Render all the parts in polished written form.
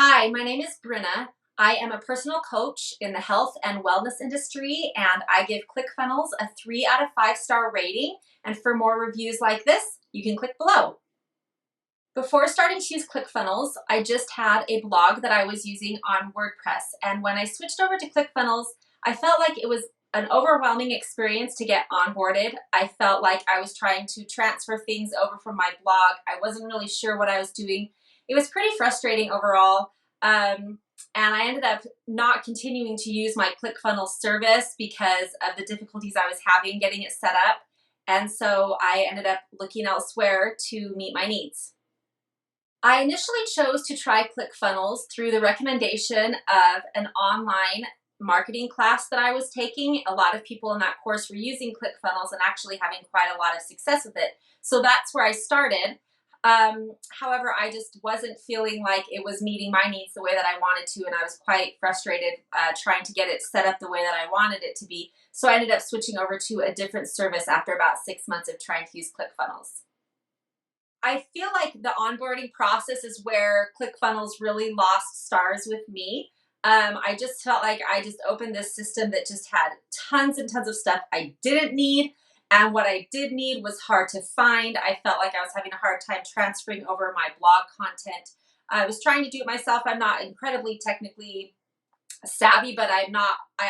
Hi, my name is Brenna. I am a personal coach in the health and wellness industry, and I give ClickFunnels a 3 out of 5-star rating. And for more reviews like this, you can click below. Before starting to use ClickFunnels, I just had a blog that I was using on WordPress. And when I switched over to ClickFunnels, I felt like it was an overwhelming experience to get onboarded. I felt like I was trying to transfer things over from my blog. I wasn't really sure what I was doing. It was pretty frustrating overall. And I ended up not continuing to use my ClickFunnels service because of the difficulties I was having getting it set up. And so I ended up looking elsewhere to meet my needs. I initially chose to try ClickFunnels through the recommendation of an online marketing class that I was taking. A lot of people in that course were using ClickFunnels and actually having quite a lot of success with it. So that's where I started. However, I just wasn't feeling like it was meeting my needs the way that I wanted to, and I was quite frustrated trying to get it set up the way that I wanted it to be. So I ended up switching over to a different service after about 6 months of trying to use ClickFunnels. I feel like the onboarding process is where ClickFunnels really lost stars with me. I just felt like I just opened this system that just had tons and tons of stuff I didn't need. And what I did need was hard to find. I felt like I was having a hard time transferring over my blog content. I was trying to do it myself. I'm not incredibly technically savvy, but I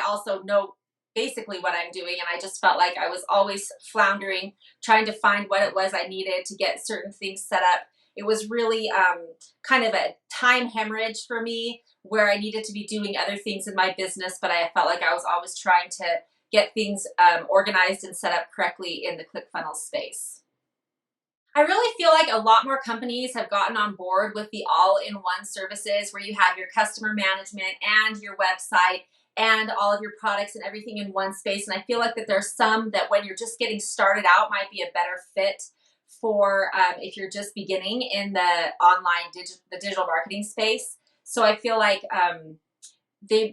also know basically what I'm doing. And I just felt like I was always floundering, trying to find what it was I needed to get certain things set up. It was really kind of a time hemorrhage for me where I needed to be doing other things in my business, but I felt like I was always trying to get things organized and set up correctly in the ClickFunnels space. I really feel like a lot more companies have gotten on board with the all-in-one services where you have your customer management and your website and all of your products and everything in one space. And I feel like that there's some that when you're just getting started out might be a better fit for if you're just beginning in the online digital marketing space. So I feel like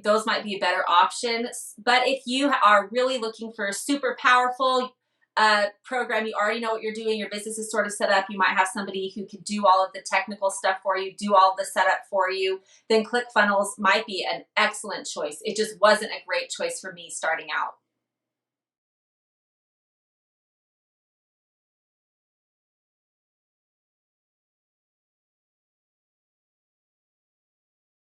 those might be a better option. But if you are really looking for a super powerful program, you already know what you're doing, your business is sort of set up, you might have somebody who could do all of the technical stuff for you, do all of the setup for you, then ClickFunnels might be an excellent choice. It just wasn't a great choice for me starting out.